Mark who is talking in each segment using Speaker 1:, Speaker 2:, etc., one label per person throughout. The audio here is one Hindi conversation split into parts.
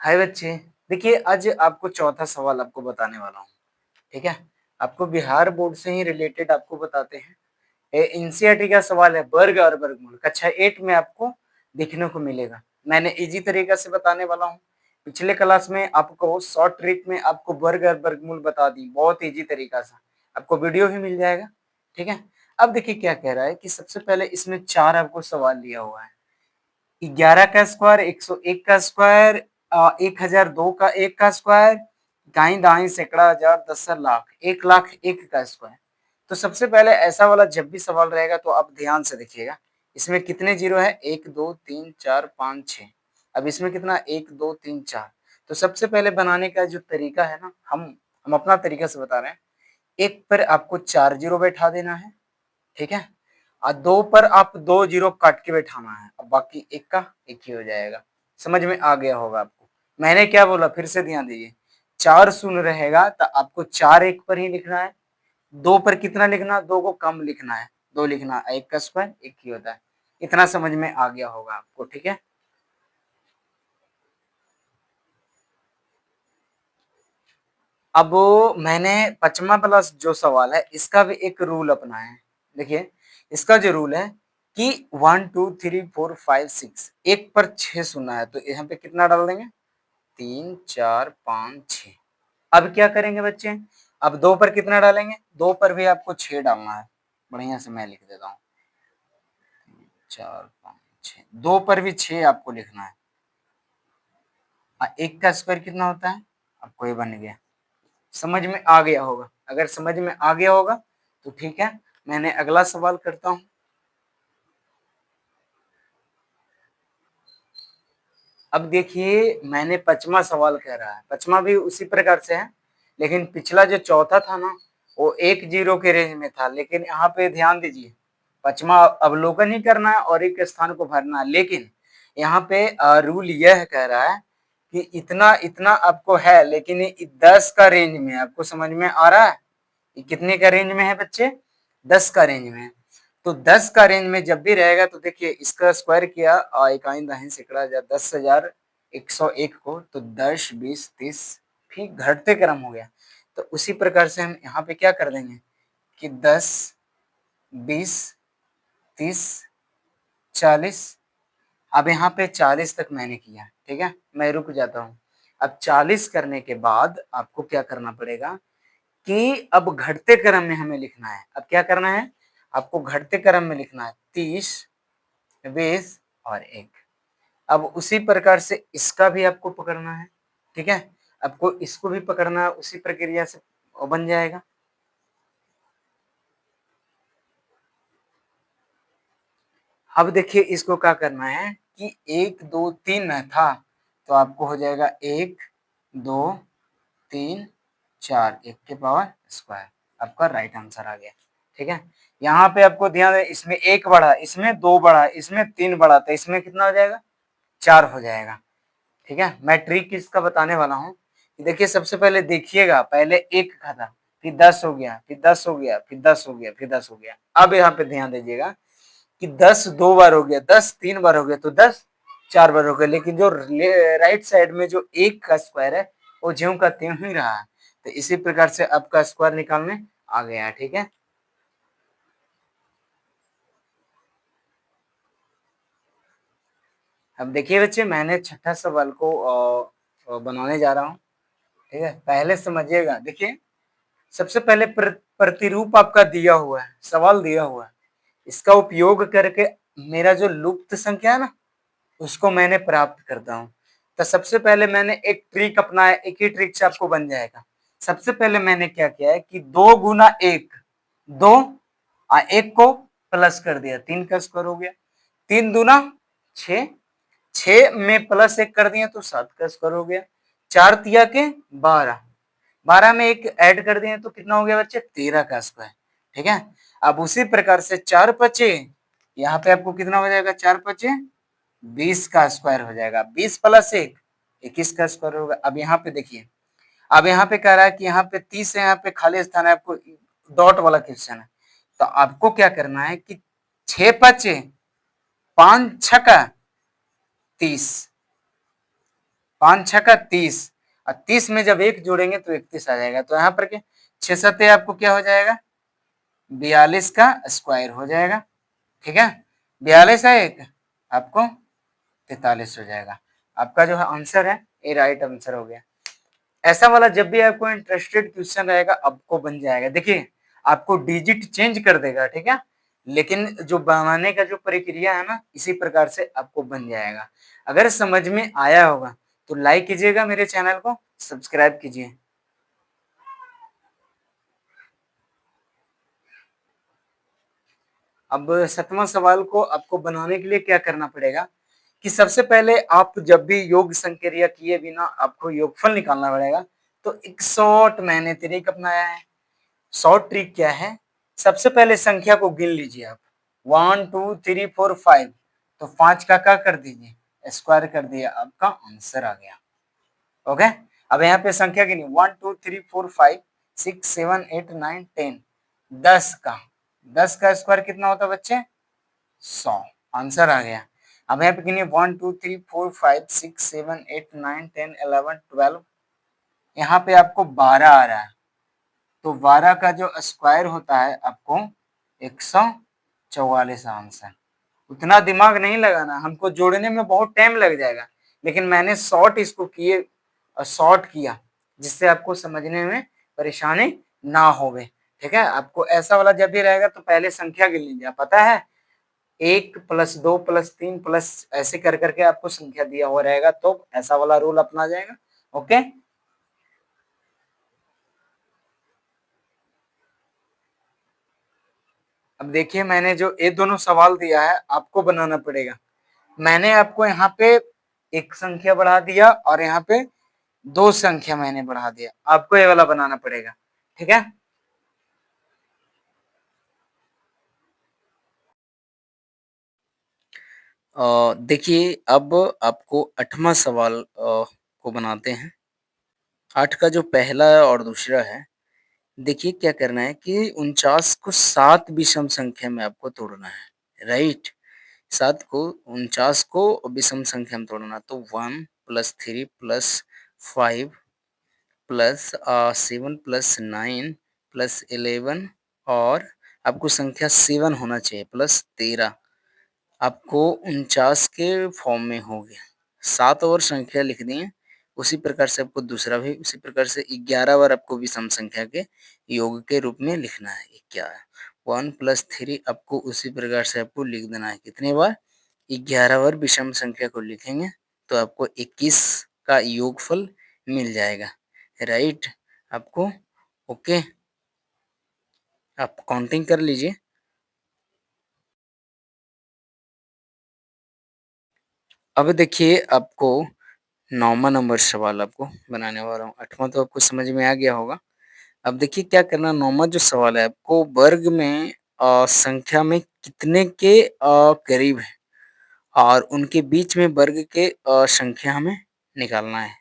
Speaker 1: हाय बच्चे। देखिए आज आपको चौथा सवाल आपको बताने वाला हूँ। ठीक है, आपको बिहार बोर्ड से ही रिलेटेड आपको बताते हैं। एनसीईआरटी का सवाल है, वर्ग और वर्गमूल कक्षा 8 में आपको देखने को मिलेगा। मैंने इजी तरीका से बताने वाला हूँ। पिछले क्लास में आपको शॉर्ट ट्रिक में आपको वर्ग और वर्गमूल बता दी, बहुत इजी तरीका से। आपको वीडियो भी मिल जाएगा। ठीक है, अब देखिए क्या कह रहा है कि सबसे पहले इसमें 4 आपको सवाल दिया हुआ है। 11 का स्क्वायर, 101 का स्क्वायर, 1002 का 1 का स्क्वायर, दाई दाई सैकड़ा हजार, 10 लाख, 1 लाख 1 का स्क्वायर। तो सबसे पहले ऐसा वाला जब भी सवाल रहेगा तो आप ध्यान से देखिएगा। इसमें कितने जीरो है? 1 2 3 4 5 6। अब इसमें कितना? 1 2 3 4। तो सबसे पहले बनाने का जो तरीका है ना, हम अपना तरीका से बता रहे हैं। एक पर आपको 4 जीरो बैठा देना है। ठीक है, और 2 पर आप 2 जीरो काट के बैठाना है। अब बाकी एक का एक ही हो जाएगा। समझ में आ गया होगा आपको। मैंने क्या बोला फिर से ध्यान दीजिए। 4 शून्य रहेगा तो आपको 4 एक पर ही लिखना है। 2 पर कितना लिखना? 2 को कम लिखना है। 2 लिखना, 1 का स्क्वायर 1 ही होता है। इतना समझ में आ गया होगा आपको। ठीक है, अब मैंने 5वां प्लस जो सवाल है इसका भी एक रूल अपनाया है। देखिए इसका जो रूल है कि 1 2 3 4 5 6, एक पर 6 सुना है तो यहाँ पे कितना डाल देंगे? 3 4 5 6। अब क्या करेंगे बच्चे? अब 2 पर कितना डालेंगे? 2 पर भी आपको 6 डालना है। बढ़िया से मैं लिख देता हूँ, 4 5 6। 2 पर भी 6 आपको लिखना है। और 1 का स्क्वायर कितना होता है? आपको ये बन गया। समझ में आ गया होगा। अगर समझ में आ गया होगा तो ठीक है, मैंने अगला सवाल करता हूं। अब देखिए मैंने 5वां सवाल कह रहा है, 5वां भी उसी प्रकार से है। लेकिन पिछला जो चौथा था ना, वो 1 जीरो के रेंज में था। लेकिन यहाँ पे ध्यान दीजिए, 5वां अवलोकन ही करना है और एक स्थान को भरना है। लेकिन यहाँ पे रूल यह कह रहा है कि इतना इतना आपको है, लेकिन ये 10 का रेंज में है। आपको समझ में आ रहा है? ये कितने का रेंज में है बच्चे? 10 का रेंज में है। तो 10 का रेंज में जब भी रहेगा तो देखिए इसका स्क्वायर किया और इकाई दहाई सैकड़ा हजार, 10,101 को तो 10 20 30 फिर घटते क्रम हो गया। तो उसी प्रकार से हम यहाँ पे क्या कर देंगे कि 10 20 30 40। अब यहाँ पे 40 तक मैंने किया। ठीक है, मैं रुक जाता हूँ। अब 40 करने के बाद आपको क्या करना पड़ेगा कि अब घटते क्रम में हमें लिखना है। अब क्या करना है? आपको घटते क्रम में लिखना है, 30 20 और 1। अब उसी प्रकार से इसका भी आपको पकड़ना है। ठीक है, आपको इसको भी पकड़ना है, उसी प्रक्रिया से बन जाएगा। अब देखिए इसको क्या करना है कि 1 2 3 में था तो आपको हो जाएगा 1 2 3 4, 1 के पावर स्क्वायर। आपका राइट आंसर आ गया। ठीक है, यहाँ पे आपको ध्यान है, इसमें 1 बढ़ा, इसमें 2 बढ़ा, इसमें 3 बढ़ा, तो इसमें कितना हो जाएगा? 4 हो जाएगा। ठीक है, मैं ट्रिक इसका बताने वाला हूँ। देखिए सबसे पहले देखिएगा, पहले 1 का था, फिर 10 हो गया, फिर 10 हो गया, फिर 10 हो गया, फिर 10 हो गया। अब यहाँ पे ध्यान दीजिएगा कि 10 2 बार हो गया, 10 3 बार हो गया, तो 10 4 बार हो गया। लेकिन जो राइट साइड में जो 1 का स्क्वायर है वो ज्यों का त्यों ही रहा है। तो इसी प्रकार से आपका स्क्वायर निकालने आ गया है। ठीक है, अब देखिए बच्चे मैंने छठा सवाल को बनाने जा रहा हूँ। ठीक है, पहले समझिएगा। देखिए सबसे पहले प्रतिरूप आपका दिया हुआ है, सवाल दिया हुआ है। इसका उपयोग करके मेरा जो लुप्त संख्या है ना, उसको मैंने प्राप्त करता हूँ। तो सबसे पहले मैंने एक ट्रिक अपनाया, एक ही ट्रिक से आपको बन जाएगा। सबसे पहले मैंने क्या किया है कि 2 गुना 1 2, 1 को प्लस कर दिया, 3 का स्क्वायर हो गया। 3 दूना 6, 6 में प्लस 1 कर दिया तो 7 का स्क्वायर हो गया। 4 तिया के 12, 12 में एक ऐड कर दिए तो कितना हो गया बच्चे? 13 का स्क्वायर। ठीक है, अब उसी प्रकार से 4 पचे, यहाँ पे आपको कितना हो जाएगा? 4 पचे 20 का स्क्वायर हो जाएगा। 20 प्लस 1 21 का स्क्वायर होगा। अब यहाँ पे देखिए, अब यहाँ पे कह रहा है कि यहाँ पे 30 है, यहाँ पे खाली स्थान है, आपको डॉट वाला क्वेश्चन है। तो आपको क्या करना है कि 6 पचे 5 छका 30, 5 6 का 30 और 30 में जब एक जोड़ेंगे तो 31 आ जाएगा। तो यहाँ पर क्या 6 सत्ते आपको क्या हो जाएगा 42 का स्क्वायर हो जाएगा। ठीक है 42 है एक आपको 43 हो जाएगा। आपका जो है आंसर है ये राइट आंसर हो गया। ऐसा वाला जब भी आपको इंटरेस्टेड क्वेश्चन रहेगा आपको बन जाएगा। देखिए आपको डिजिट चेंज कर देगा ठीक है लेकिन जो बनाने का जो प्रक्रिया है ना इसी प्रकार से आपको बन जाएगा। अगर समझ में आया होगा तो लाइक कीजिएगा मेरे चैनल को सब्सक्राइब कीजिए। अब 7वां सवाल को आपको बनाने के लिए क्या करना पड़ेगा कि सबसे पहले आप जब भी योग संक्रिया किए बिना आपको योगफल निकालना पड़ेगा। तो एक शॉर्ट मैंने ट्रिक अपनाया है। शॉर्ट ट्रिक क्या है सबसे पहले संख्या को गिन लीजिए आप 1 2 3 4 5 तो 5 का क्या कर दीजिए स्क्वायर कर दिया आपका आंसर आ गया। ओके अब यहाँ पे संख्या गिनी 1 2 3 4 5 6 7 8 9 10 10 का स्क्वायर कितना होता है बच्चे 100 आंसर आ गया। अब यहाँ पे गिनिए 1 2 3 4 5 6 7 8 9 10 11 12 यहाँ पे आपको 12 आ रहा है। तो 12 का जो स्क्वायर होता है आपको 144 आंसर। उतना दिमाग नहीं लगाना हमको जोड़ने में बहुत टाइम लग जाएगा लेकिन मैंने शॉर्ट इसको किए और शॉर्ट किया जिससे आपको समझने में परेशानी ना होवे। ठीक है आपको ऐसा वाला जब भी रहेगा तो पहले संख्या गिन लीजिए पता है 1 + 2 + 3 प्लस ऐसे कर करके आपको संख्या दिया हुआ रहेगा तो ऐसा वाला रूल अपना जाएगा। ओके अब देखिए मैंने जो ये दोनों सवाल दिया है आपको बनाना पड़ेगा। मैंने आपको यहाँ पे एक संख्या बढ़ा दिया और यहाँ पे 2 संख्या मैंने बढ़ा दिया आपको ये वाला बनाना पड़ेगा। ठीक है देखिए अब आपको 8वां सवाल को बनाते हैं। 8 का जो पहला और दूसरा है देखिए क्या करना है कि 49 को 7 विषम संख्या में आपको तोड़ना है राइट। 7 को 49 को विषम संख्या में तोड़ना तो 1 + 3 + 5 7 + 9 + 11 और आपको संख्या 7 होना चाहिए प्लस 13 आपको 49 के फॉर्म में हो गया। 7 और संख्या लिख दी है, उसी प्रकार से आपको दूसरा भी उसी प्रकार से 11 बार आपको विषम संख्या के योग के रूप में लिखना है। 11 1 + 3 आपको उसी प्रकार से आपको लिख देना है कितनी बार 11 बार विषम संख्या को लिखेंगे तो आपको 21 का योगफल मिल जाएगा राइट। आपको ओके आप काउंटिंग कर लीजिए। अब देखिए आपको 9वां नंबर सवाल आपको बनाने वाला हूँ। 8वां तो आपको समझ में आ गया होगा। अब देखिए क्या करना 9वां जो सवाल है आपको वर्ग में संख्या में कितने के करीब है और उनके बीच में वर्ग के संख्या हमें निकालना है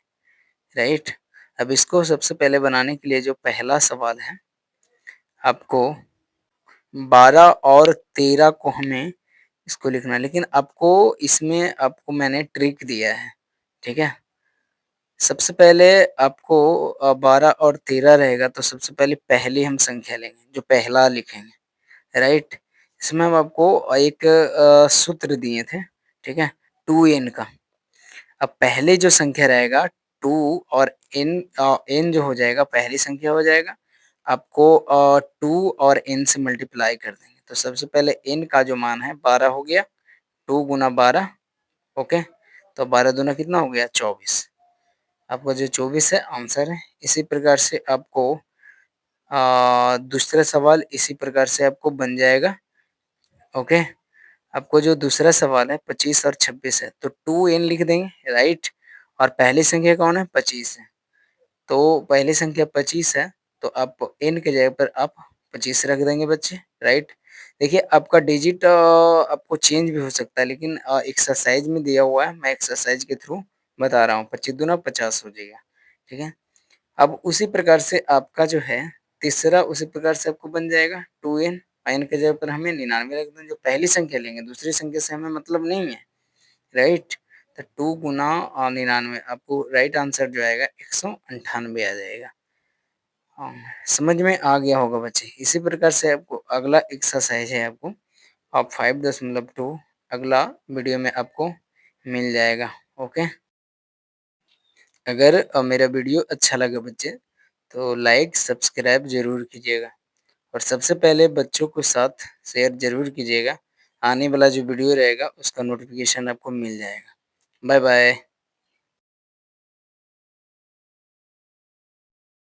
Speaker 1: राइट। अब इसको सबसे पहले बनाने के लिए जो पहला सवाल है आपको 12 और 13 को हमें इसको लिखना है लेकिन आपको इसमें आपको मैंने ट्रिक दिया है। ठीक है सबसे पहले आपको 12 और 13 रहेगा तो सबसे पहले पहली हम संख्या लेंगे जो पहला लिखेंगे राइट। इसमें हम आपको एक सूत्र दिए थे ठीक है 2n का। अब पहले जो संख्या रहेगा 2 और n जो हो जाएगा पहली संख्या हो जाएगा आपको 2 और n से मल्टीप्लाई कर देंगे तो सबसे पहले n का जो मान है 12 हो गया 2 गुना 12 ओके तो 12 दूना कितना हो गया 24 आपका जो 24 है आंसर है। इसी प्रकार से आपको दूसरा सवाल इसी प्रकार से आपको बन जाएगा ओके। आपको जो दूसरा सवाल है 25 और 26 है तो 2n लिख देंगे राइट और पहली संख्या कौन है 25 है तो पहली संख्या 25 है तो आप n के जगह पर आप 25 रख देंगे बच्चे राइट। देखिए आपका डिजिट आपको चेंज भी हो सकता है लेकिन एक्सरसाइज में दिया हुआ है मैं एक्सरसाइज के थ्रू बता रहा हूँ 25 दूना 50 हो जाएगा। ठीक है अब उसी प्रकार से आपका जो है तीसरा उसी प्रकार से आपको बन जाएगा 2n n के जगह पर हमें 99 रख दें जो पहली संख्या लेंगे दूसरी संख्या से हमें मतलब नहीं है राइट। तो 2 गुना 99 आपको राइट आंसर जो आएगा 198 आ जाएगा। हाँ, समझ में आ गया होगा बच्चे। इसी प्रकार से आपको अगला एक्सरसाइज है आपको आप 5.2 अगला वीडियो में आपको मिल जाएगा। ओके। अगर मेरा वीडियो अच्छा लगे बच्चे तो लाइक सब्सक्राइब ज़रूर कीजिएगा और सबसे पहले बच्चों के साथ शेयर ज़रूर कीजिएगा। आने वाला जो वीडियो रहेगा उसका नोटिफिकेशन आपको मिल जाएगा। Bye bye.